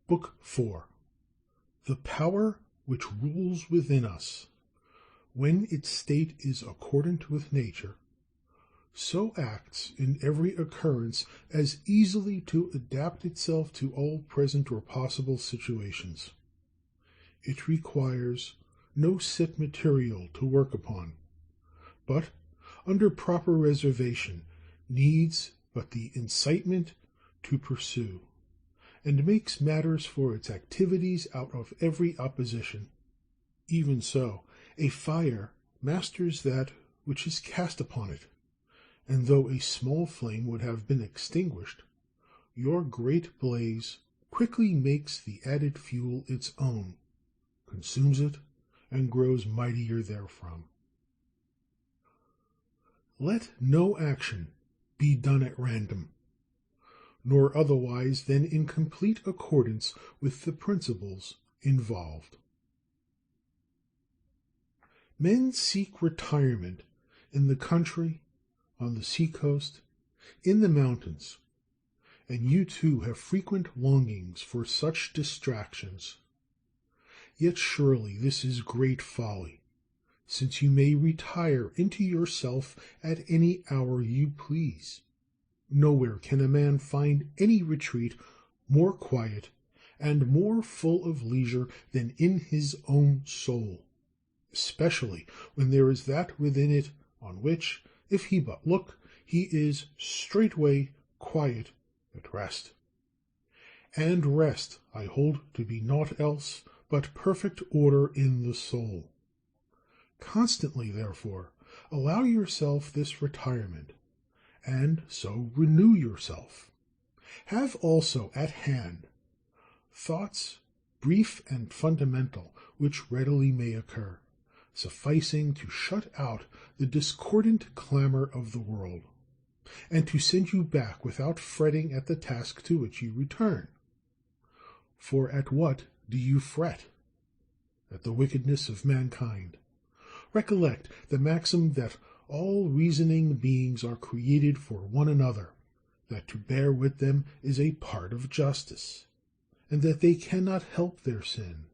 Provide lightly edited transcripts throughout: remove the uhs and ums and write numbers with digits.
Book 4. The power which rules within us, when its state is accordant with nature, so acts in every occurrence as easily to adapt itself to all present or possible situations. It requires no set material to work upon, but, under proper reservation, needs but the incitement to pursue, and makes matters for its activities out of every opposition. Even so, a fire masters that which is cast upon it, and though a small flame would have been extinguished, your great blaze quickly makes the added fuel its own, consumes it, and grows mightier therefrom. Let no action be done at random, nor otherwise than in complete accordance with the principles involved. Men seek retirement in the country, on the sea-coast, in the mountains, and you too have frequent longings for such distractions. Yet surely this is great folly, since you may retire into yourself at any hour you please. Nowhere can a man find any retreat more quiet and more full of leisure than in his own soul, especially when there is that within it on which, if he but look, he is straightway quiet at rest. And rest I hold to be naught else but perfect order in the soul. Constantly, therefore, allow yourself this retirement, and so renew yourself. Have also at hand thoughts brief and fundamental, which readily may occur, sufficing to shut out the discordant clamour of the world, and to send you back without fretting at the task to which you return. For at what do you fret? At the wickedness of mankind. Recollect the maxim that all reasoning beings are created for one another, that to bear with them is a part of justice, and that they cannot help their sin.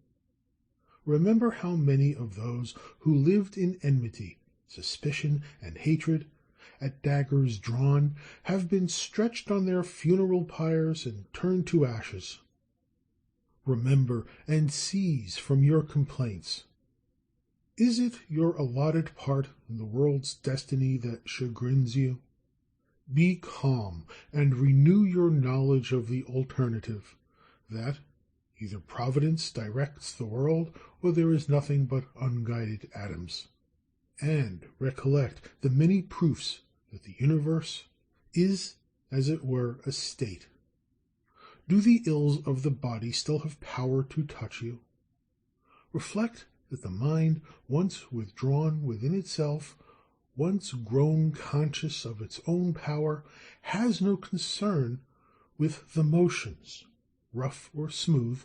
Remember how many of those who lived in enmity, suspicion, and hatred, at daggers drawn, have been stretched on their funeral pyres and turned to ashes. Remember and cease from your complaints. Is it your allotted part in the world's destiny that chagrins you? Be calm and renew your knowledge of the alternative, that either Providence directs the world, or there is nothing but unguided atoms. And recollect the many proofs that the universe is, as it were, a state. Do the ills of the body still have power to touch you? Reflect that the mind, once withdrawn within itself, once grown conscious of its own power, has no concern with the motions, rough or smooth,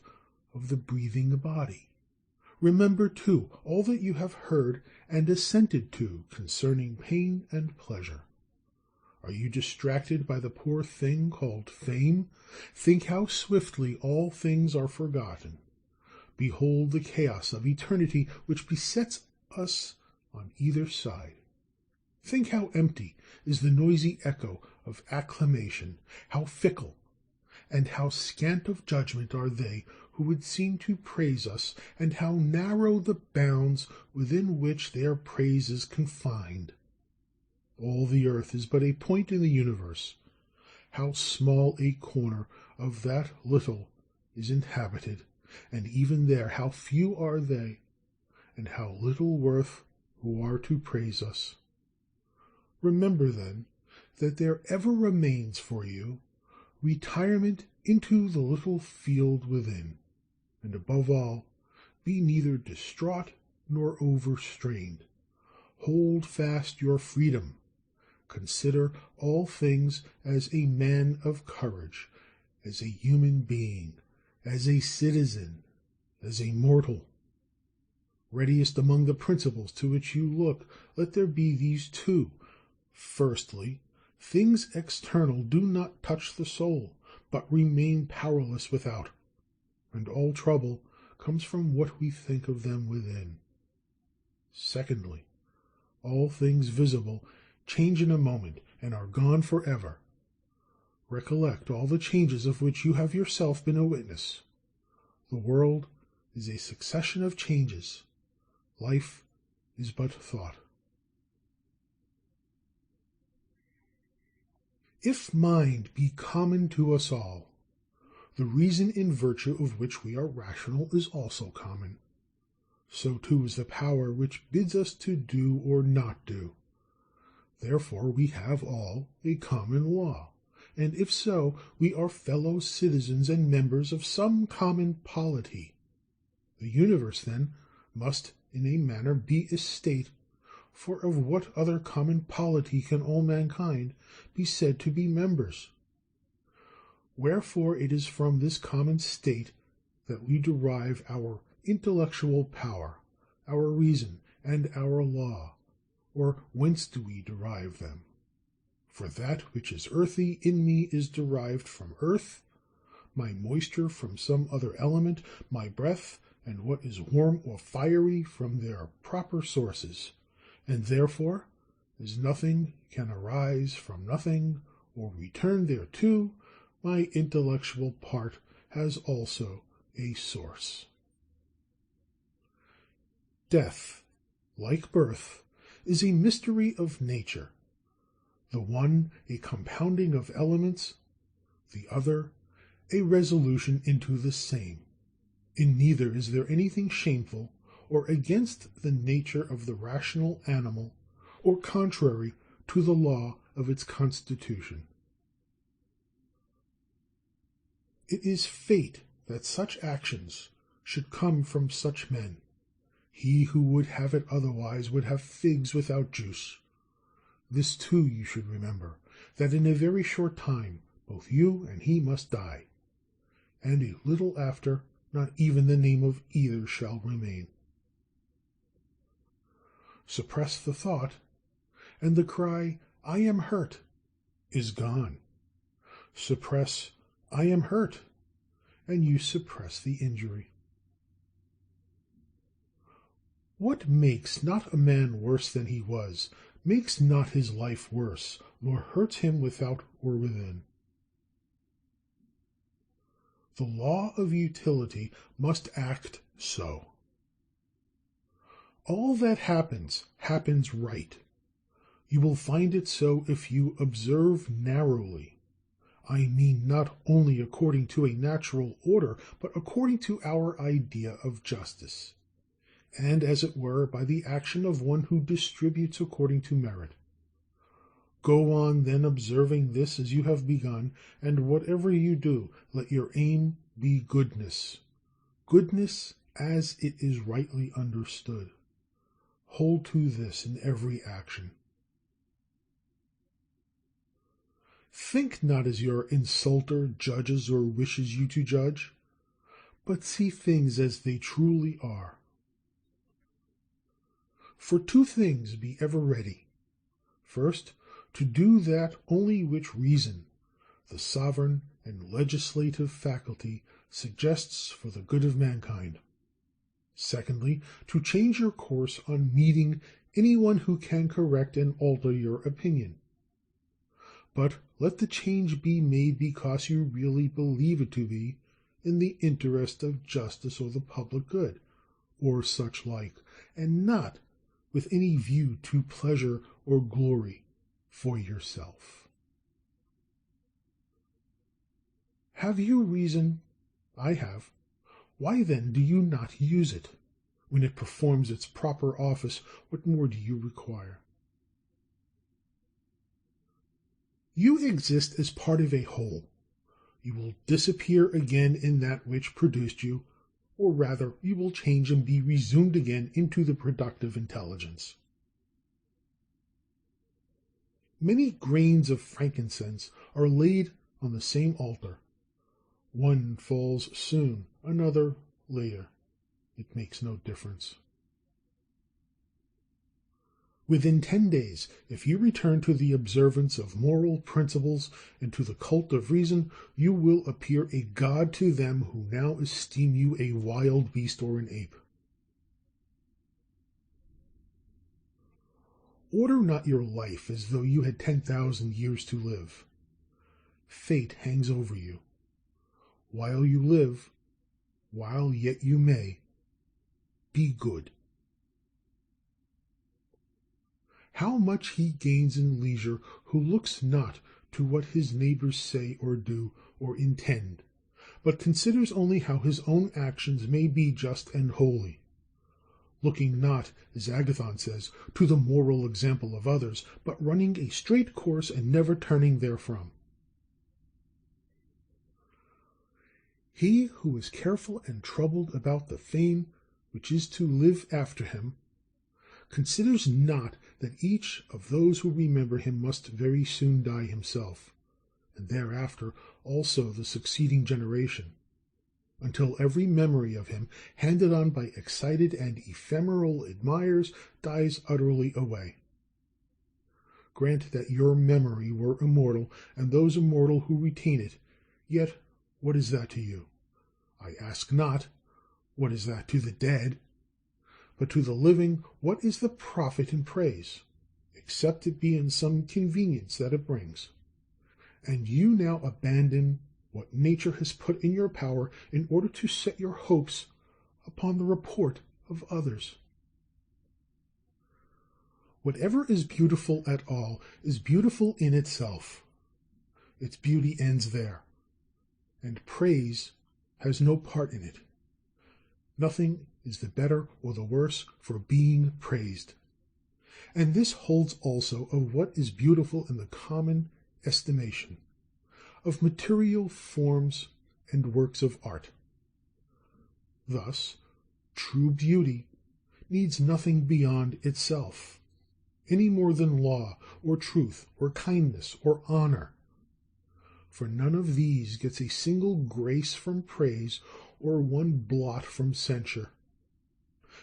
of the breathing body. Remember, too, all that you have heard and assented to concerning pain and pleasure. Are you distracted by the poor thing called fame? Think how swiftly all things are forgotten. Behold the chaos of eternity which besets us on either side. Think how empty is the noisy echo of acclamation, how fickle and how scant of judgment are they who would seem to praise us, and how narrow the bounds within which their praise is confined. All the earth is but a point in the universe. How small a corner of that little is inhabited, and even there how few are they, and how little worth who are to praise us. Remember, then, that there ever remains for you retirement into the little field within, and above all, be neither distraught nor overstrained. Hold fast your freedom. Consider all things as a man of courage, as a human being, as a citizen, as a mortal. Readiest among the principles to which you look, let there be these two. Firstly, things external do not touch the soul, but remain powerless without. and all trouble comes from what we think of them within. Secondly, all things visible change in a moment and are gone forever. Recollect all the changes of which you have yourself been a witness. The world is a succession of changes. Life is but thought. If mind be common to us all, the reason in virtue of which we are rational is also common. So too is the power which bids us to do or not do. Therefore we have all a common law, and if so, we are fellow citizens and members of some common polity. The universe, then, must in a manner be a state, for of what other common polity can all mankind be said to be members? Wherefore it is from this common state that we derive our intellectual power, our reason, and our law. Or whence do we derive them? For that which is earthy in me is derived from earth, my moisture from some other element, my breath, and what is warm or fiery from their proper sources, and therefore, as nothing can arise from nothing or return thereto, my intellectual part has also a source. Death, like birth, is a mystery of nature, the one a compounding of elements, the other a resolution into the same. In neither is there anything shameful or against the nature of the rational animal, or contrary to the law of its constitution. It is fate that such actions should come from such men. He who would have it otherwise would have figs without juice. This too you should remember, that in a very short time both you and he must die, and a little after not even the name of either shall remain. Suppress the thought, and the cry, "I am hurt," is gone. Suppress, "I am hurt," and you suppress the injury. What makes not a man worse than he was, makes not his life worse, nor hurts him without or within. The law of utility must act so. All that happens, happens right. You will find it so if you observe narrowly. I mean not only according to a natural order, but according to our idea of justice, and as it were by the action of one who distributes according to merit. Go on then observing this as you have begun, and whatever you do, let your aim be goodness. Goodness as it is rightly understood. Hold to this in every action. Think not as your insulter judges or wishes you to judge, but see things as they truly are. For two things be ever ready. First, to do that only which reason, the sovereign and legislative faculty, suggests for the good of mankind. Secondly, to change your course on meeting any one who can correct and alter your opinion. But let the change be made because you really believe it to be in the interest of justice or the public good, or such like, and not with any view to pleasure or glory for yourself. Have you reason? I have. Why then do you not use it? When it performs its proper office, what more do you require? You exist as part of a whole. You will disappear again in that which produced you, or rather you will change and be resumed again into the productive intelligence. Many grains of frankincense are laid on the same altar. One falls soon, another later. It makes no difference. Within 10 days, if you return to the observance of moral principles and to the cult of reason, you will appear a god to them who now esteem you a wild beast or an ape. Order not your life as though you had 10,000 years to live. Fate hangs over you. While you live, while yet you may, be good. How much he gains in leisure who looks not to what his neighbors say or do or intend, but considers only how his own actions may be just and holy, looking not, as Agathon says, to the moral example of others, but running a straight course and never turning therefrom. He who is careful and troubled about the fame which is to live after him, considers not that each of those who remember him must very soon die himself, and thereafter also the succeeding generation, until every memory of him, handed on by excited and ephemeral admirers, dies utterly away. Grant that your memory were immortal, and those immortal who retain it, yet what is that to you? I ask not, what is that to the dead? But to the living, what is the profit in praise, except it be in some convenience that it brings? And you now abandon what nature has put in your power in order to set your hopes upon the report of others. Whatever is beautiful at all is beautiful in itself. Its beauty ends there, and praise has no part in it. Nothing is the better or the worse for being praised. And this holds also of what is beautiful in the common estimation, of material forms and works of art. Thus, true beauty needs nothing beyond itself, any more than law, or truth, or kindness, or honor. For none of these gets a single grace from praise, or one blot from censure.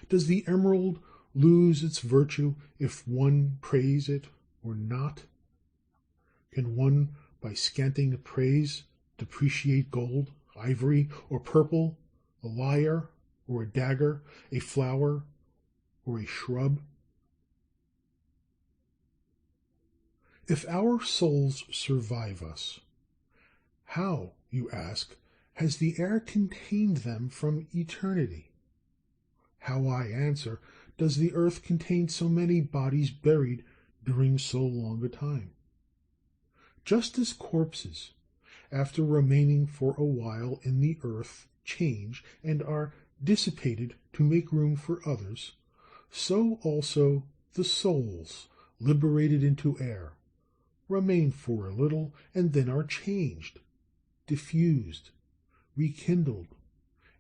Does the emerald lose its virtue if one praise it or not? Can one, by scanting praise, depreciate gold, ivory, or purple, a lyre, or a dagger, a flower, or a shrub? If our souls survive us, how, you ask, has the air contained them from eternity? How, I answer, does the earth contain so many bodies buried during so long a time? Just as corpses, after remaining for a while in the earth, change and are dissipated to make room for others, so also the souls, liberated into air, remain for a little and then are changed, diffused, rekindled,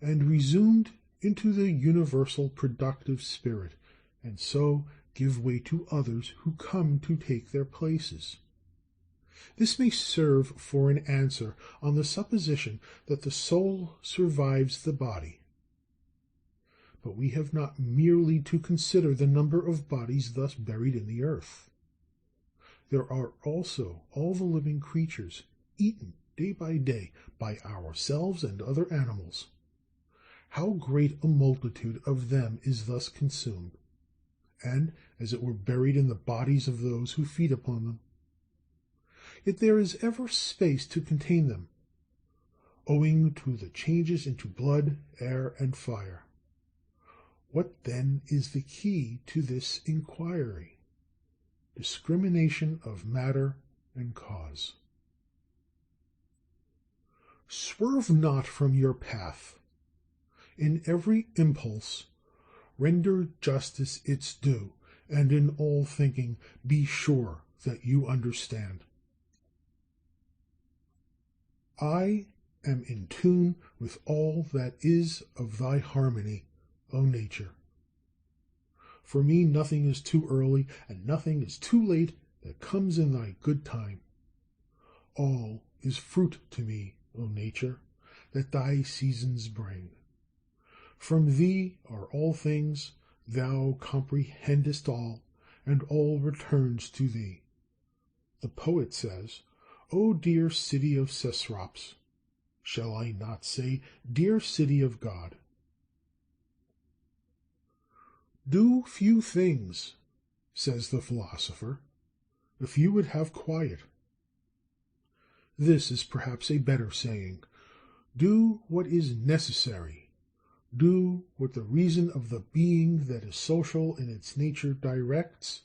and resumed into the universal productive spirit, and so give way to others who come to take their places. This may serve for an answer on the supposition that the soul survives the body. But we have not merely to consider the number of bodies thus buried in the earth. There are also all the living creatures, eaten day by day by ourselves and other animals. How great a multitude of them is thus consumed, and, as it were, buried in the bodies of those who feed upon them. Yet there is ever space to contain them, owing to the changes into blood, air, and fire. What then is the key to this inquiry? Discrimination of matter and cause. Swerve not from your path. In every impulse render justice its due, and in all thinking be sure that you understand. I am in tune with all that is of thy harmony, O nature. For me nothing is too early, and nothing is too late that comes in thy good time. All is fruit to me, O nature, that thy seasons bring. From thee are all things, thou comprehendest all, and all returns to thee. The poet says, O dear city of Cecrops, shall I not say, dear city of God? Do few things, says the philosopher, if you would have quiet. This is perhaps a better saying. Do what is necessary. Do what the reason of the being that is social in its nature directs.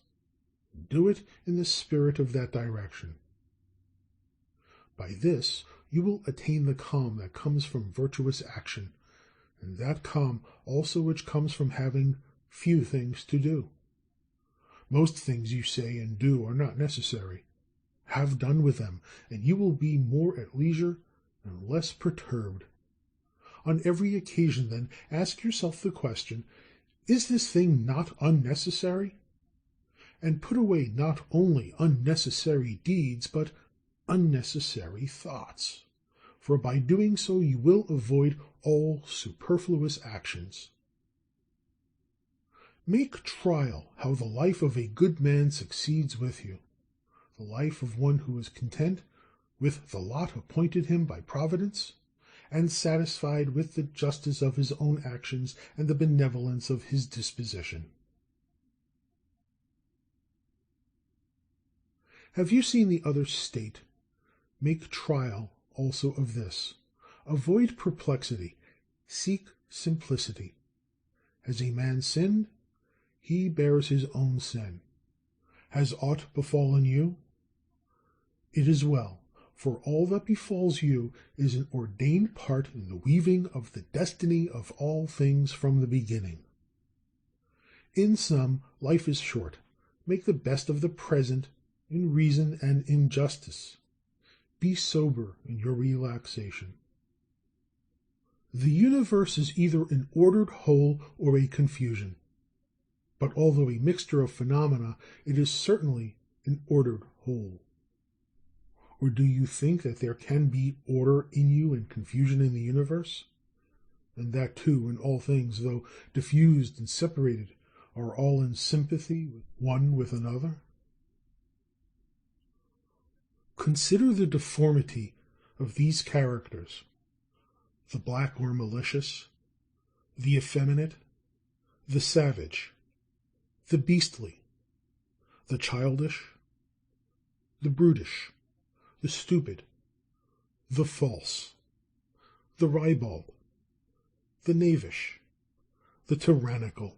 Do it in the spirit of that direction. By this you will attain the calm that comes from virtuous action, and that calm also which comes from having few things to do. Most things you say and do are not necessary. Have done with them, and you will be more at leisure and less perturbed. On every occasion, then, ask yourself the question, is this thing not unnecessary? And put away not only unnecessary deeds, but unnecessary thoughts, for by doing so you will avoid all superfluous actions. Make trial how the life of a good man succeeds with you, the life of one who is content with the lot appointed him by Providence, and satisfied with the justice of his own actions and the benevolence of his disposition. Have you seen the other state? Make trial also of this. Avoid perplexity. Seek simplicity. Has a man sinned? He bears his own sin. Has aught befallen you? It is well, for all that befalls you is an ordained part in the weaving of the destiny of all things from the beginning. In sum, life is short. Make the best of the present in reason and in justice. Be sober in your relaxation. The universe is either an ordered whole or a confusion. But although a mixture of phenomena, it is certainly an ordered whole. Or do you think that there can be order in you and confusion in the universe? And that too, in all things, though diffused and separated, are all in sympathy one with another? Consider the deformity of these characters, the black or malicious, the effeminate, the savage, the beastly, the childish, the brutish, the stupid, the false, the ribald, the knavish, the tyrannical.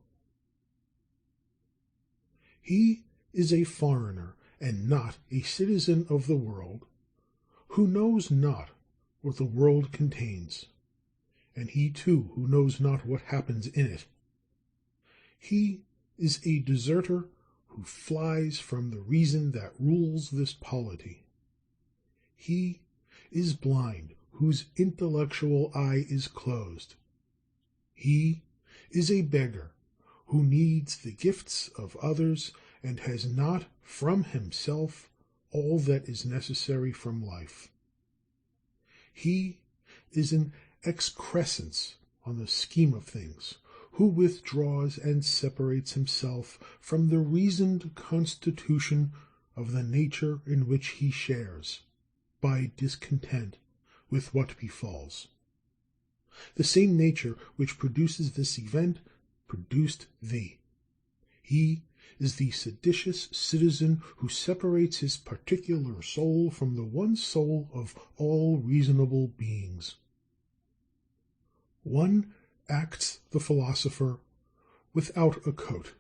He is a foreigner and not a citizen of the world, who knows not what the world contains, and he too who knows not what happens in it. He is a deserter who flies from the reason that rules this polity. He is blind whose intellectual eye is closed. He is a beggar who needs the gifts of others and has not from himself all that is necessary from life. He is an excrescence on the scheme of things, who withdraws and separates himself from the reasoned constitution of the nature in which he shares, by discontent with what befalls. The same nature which produces this event produced thee. He is the seditious citizen who separates his particular soul from the one soul of all reasonable beings. One acts the philosopher without a coat,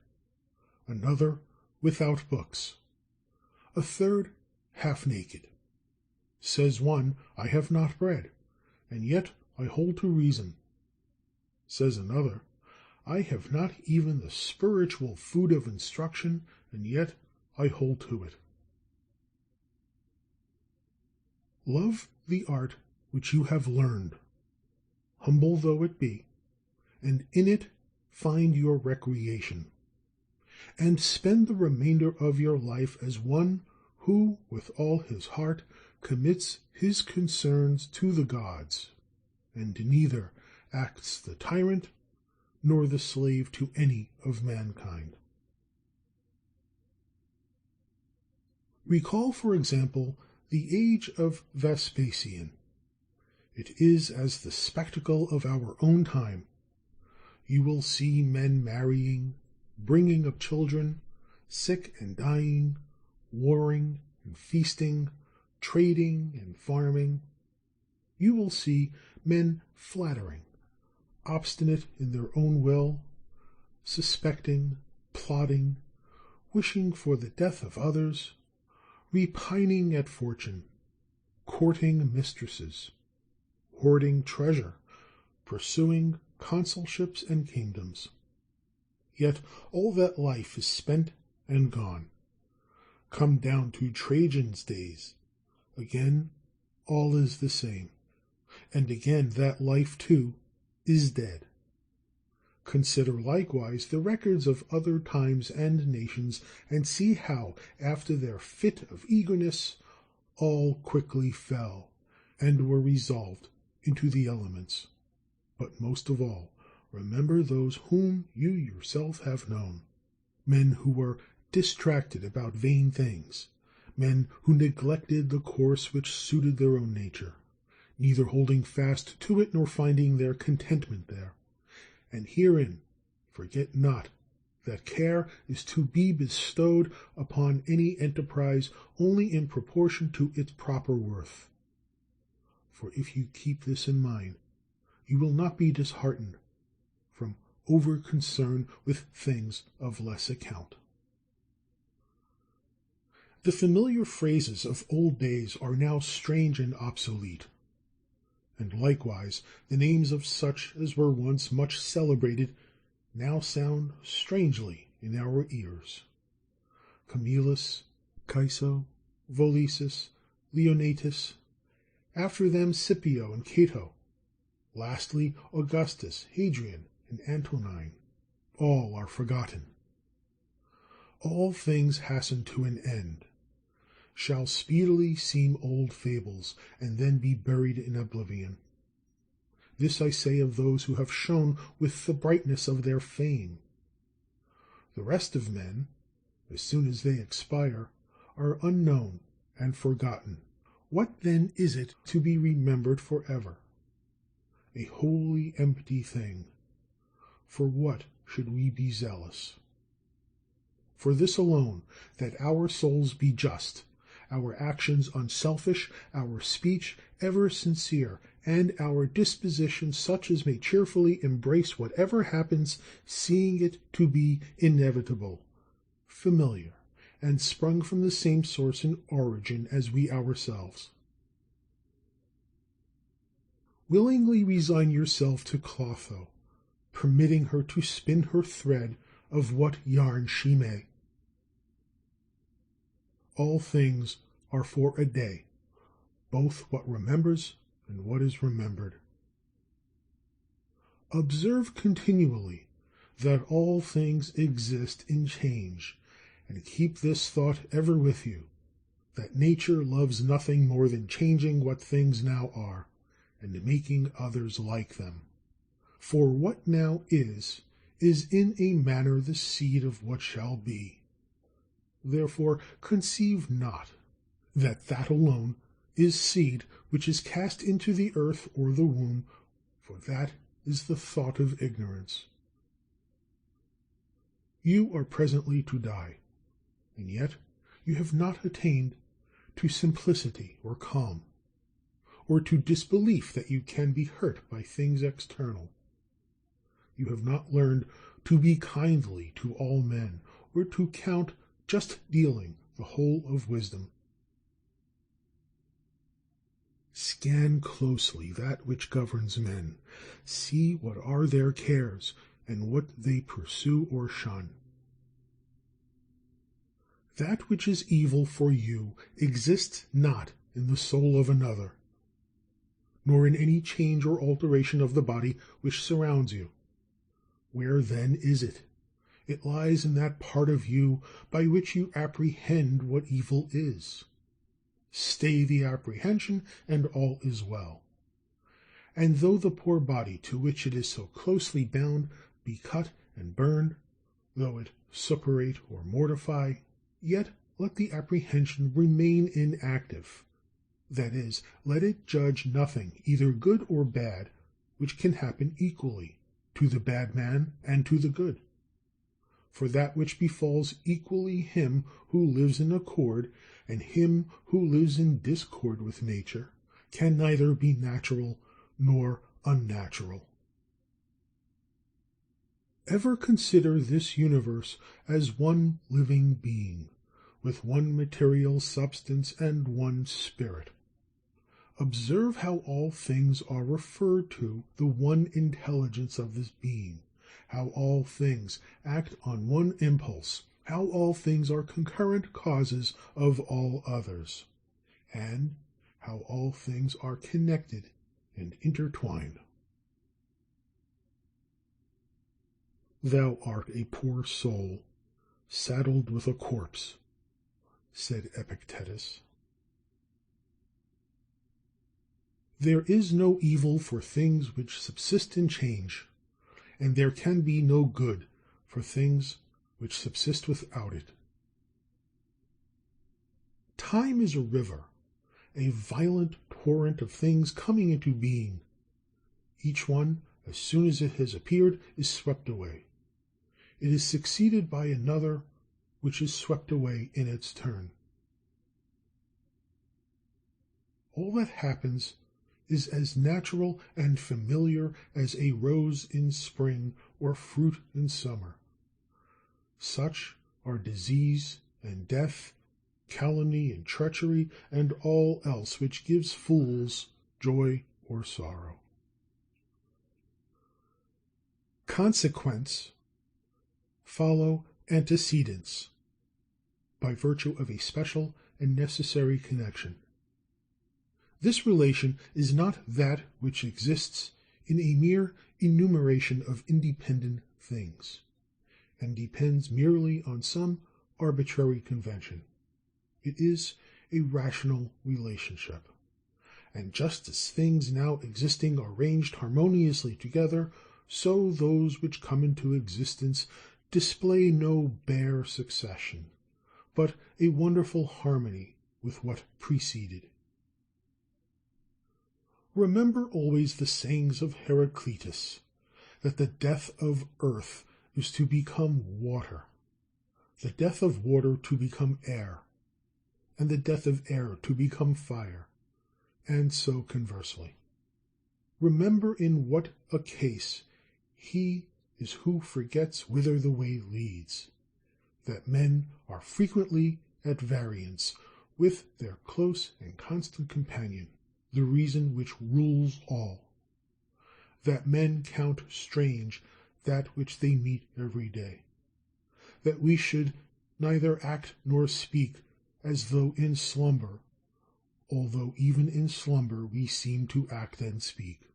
another without books, a third half naked. Says one, I have not bread, and yet I hold to reason. Says another, I have not even the spiritual food of instruction, and yet I hold to it. Love the art which you have learned, humble though it be, and in it find your recreation, and spend the remainder of your life as one who, with all his heart, commits his concerns to the gods, and neither acts the tyrant nor the slave to any of mankind. Recall, for example, the age of Vespasian. It is as the spectacle of our own time. You will see men marrying, bringing up children, sick and dying, warring and feasting, trading and farming. You will see men flattering, obstinate in their own will, suspecting, plotting, wishing for the death of others, repining at fortune, courting mistresses, hoarding treasure, pursuing consulships and kingdoms. Yet all that life is spent and gone. Come down to Trajan's days. Again, all is the same. And again that life, too, is dead. Consider likewise the records of other times and nations, and see how, after their fit of eagerness, all quickly fell, and were resolved into the elements. But most of all, remember those whom you yourself have known, men who were distracted about vain things, men who neglected the course which suited their own nature, neither holding fast to it nor finding their contentment there. And herein forget not that care is to be bestowed upon any enterprise only in proportion to its proper worth. For if you keep this in mind, you will not be disheartened from over concern with things of less account. The familiar phrases of old days are now strange and obsolete, and likewise the names of such as were once much celebrated now sound strangely in our ears. Camillus, Caeso, Volesus, Leonatus, after them Scipio and Cato, lastly Augustus, Hadrian, and Antonine, all are forgotten. All things hasten to an end, shall speedily seem old fables, and then be buried in oblivion. This I say of those who have shone with the brightness of their fame. The rest of men, as soon as they expire, are unknown and forgotten. What then is it to be remembered forever? A wholly empty thing. For what should we be zealous? For this alone, that our souls be just, our actions unselfish, our speech ever sincere, and our disposition such as may cheerfully embrace whatever happens, seeing it to be inevitable, familiar, and sprung from the same source and origin as we ourselves. Willingly resign yourself to Clotho, permitting her to spin her thread of what yarn she may. All things are for a day, both what remembers and what is remembered. Observe continually that all things exist in change, and keep this thought ever with you, that nature loves nothing more than changing what things now are, and making others like them. For what now is in a manner the seed of what shall be. Therefore conceive not that that alone is seed which is cast into the earth or the womb, for that is the thought of ignorance. You are presently to die, and yet you have not attained to simplicity or calm, or to disbelief that you can be hurt by things external. You have not learned to be kindly to all men, or to count just dealing the whole of wisdom. Scan closely that which governs men. See what are their cares, and what they pursue or shun. That which is evil for you exists not in the soul of another, nor in any change or alteration of the body which surrounds you. Where then is it? It lies in that part of you by which you apprehend what evil is. Stay the apprehension, and all is well. And though the poor body to which it is so closely bound be cut and burned, though it suppurate or mortify, yet let the apprehension remain inactive. That is, let it judge nothing, either good or bad, which can happen equally to the bad man and to the good. For that which befalls equally him who lives in accord and him who lives in discord with nature can neither be natural nor unnatural. Ever consider this universe as one living being, with one material substance and one spirit. Observe how all things are referred to the one intelligence of this being, how all things act on one impulse, how all things are concurrent causes of all others, and how all things are connected and intertwined. Thou art a poor soul, saddled with a corpse, said Epictetus. There is no evil for things which subsist in change, and there can be no good for things which subsist without it. Time is a river, a violent torrent of things coming into being. Each one, as soon as it has appeared, is swept away. It is succeeded by another, which is swept away in its turn. All that happens is as natural and familiar as a rose in spring or fruit in summer. Such are disease and death, calumny and treachery, and all else which gives fools joy or sorrow. Consequents follow antecedents by virtue of a special and necessary connection. This relation is not that which exists in a mere enumeration of independent things, and depends merely on some arbitrary convention. It is a rational relationship, and just as things now existing are ranged harmoniously together, so those which come into existence display no bare succession, but a wonderful harmony with what preceded. Remember always the sayings of Heraclitus, that the death of earth is to become water, the death of water to become air, and the death of air to become fire, and so conversely. Remember in what a case he is who forgets whither the way leads, that men are frequently at variance with their close and constant companion, the reason which rules all, that men count strange that which they meet every day, that we should neither act nor speak as though in slumber, although even in slumber we seem to act and speak,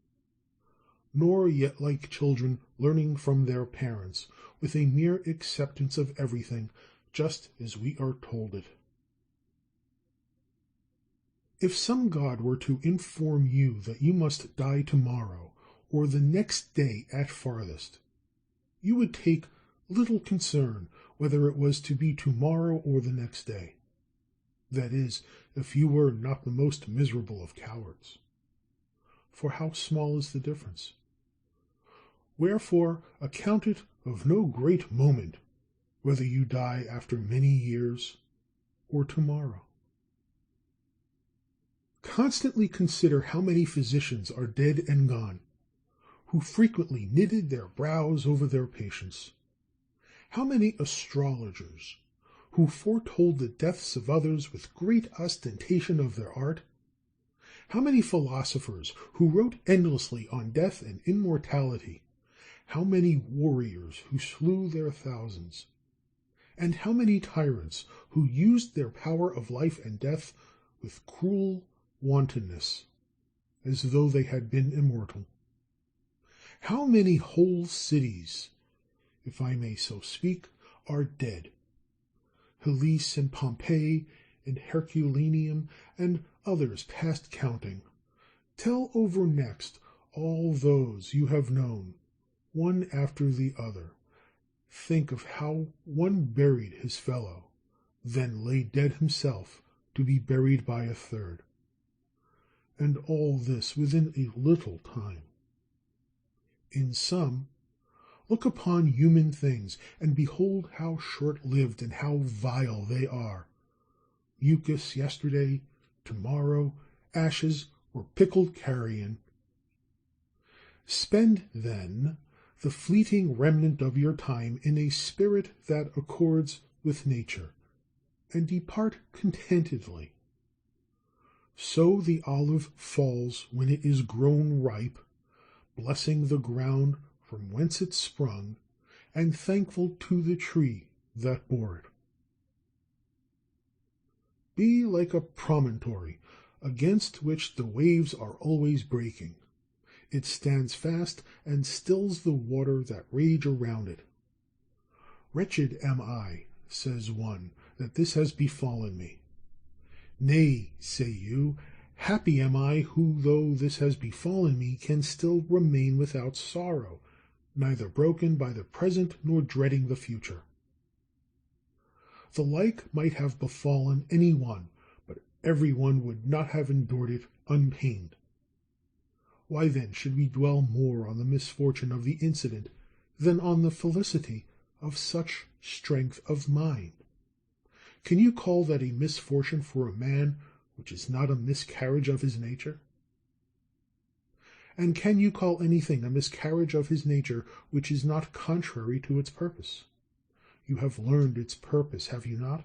nor yet like children learning from their parents, with a mere acceptance of everything just as we are told it. If some god were to inform you that you must die tomorrow, or the next day at farthest, you would take little concern whether it was to be tomorrow or the next day. That is, if you were not the most miserable of cowards. For how small is the difference? Wherefore account it of no great moment whether you die after many years or tomorrow. Constantly consider how many physicians are dead and gone, who frequently knitted their brows over their patients. How many astrologers, who foretold the deaths of others with great ostentation of their art. How many philosophers, who wrote endlessly on death and immortality. How many warriors, who slew their thousands. And how many tyrants, who used their power of life and death with cruel wantonness, as though they had been immortal. How many whole cities, if I may so speak, are dead. Hellas and Pompeii and Herculaneum and others past counting. Tell over next all those you have known, one after the other. Think of how one buried his fellow, then lay dead himself to be buried by a third. And all this within a little time. In sum, look upon human things, and behold how short-lived and how vile they are. Mucus yesterday, tomorrow ashes or pickled carrion. Spend, then, the fleeting remnant of your time in a spirit that accords with nature, and depart contentedly. So the olive falls when it is grown ripe, blessing the ground from whence it sprung, and thankful to the tree that bore it. Be like a promontory against which the waves are always breaking. It stands fast and stills the water that rage around it. Wretched am I, says one, that this has befallen me. Nay, say you, happy am I who, though this has befallen me, can still remain without sorrow, neither broken by the present nor dreading the future. The like might have befallen any one, but every one would not have endured it unpained. Why then should we dwell more on the misfortune of the incident than on the felicity of such strength of mind? Can you call that a misfortune for a man which is not a miscarriage of his nature? And can you call anything a miscarriage of his nature which is not contrary to its purpose? You have learned its purpose, have you not?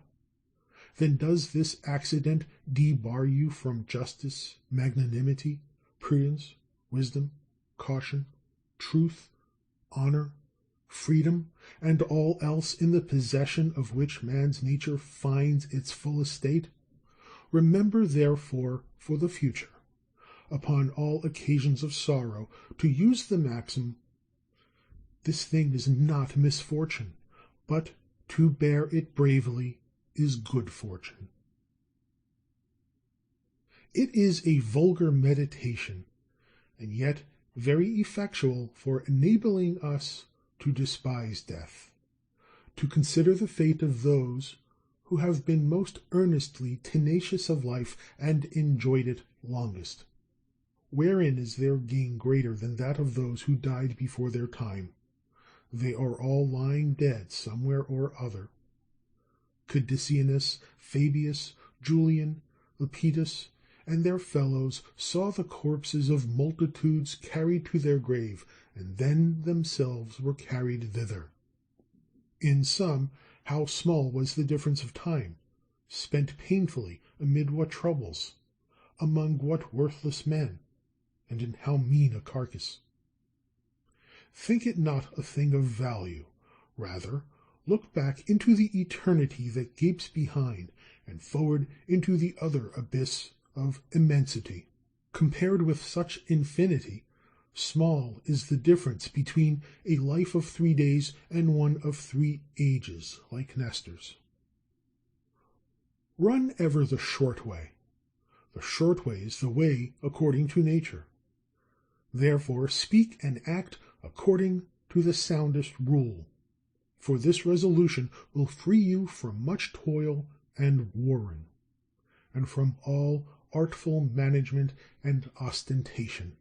Then does this accident debar you from justice, magnanimity, prudence, wisdom, caution, truth, honor, freedom, and all else in the possession of which man's nature finds its full estate? Remember, therefore, for the future, upon all occasions of sorrow, to use the maxim, this thing is not misfortune, but to bear it bravely is good fortune. It is a vulgar meditation, and yet very effectual for enabling us to despise death, to consider the fate of those who have been most earnestly tenacious of life and enjoyed it longest. Wherein is their gain greater than that of those who died before their time? They are all lying dead somewhere or other. Cadicianus, Fabius, Julian, Lepidus, and their fellows saw the corpses of multitudes carried to their grave, and then themselves were carried thither. In sum, how small was the difference of time, spent painfully amid what troubles, among what worthless men, and in how mean a carcass! Think it not a thing of value, rather look back into the eternity that gapes behind, and forward into the other abyss of immensity. Compared with such infinity, small is the difference between a life of 3 days and one of 3 ages, like Nestor's. Run ever the short way. The short way is the way according to nature. Therefore speak and act according to the soundest rule, for this resolution will free you from much toil and warring, and from all artful management and ostentation.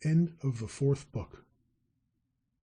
End of the 4th book.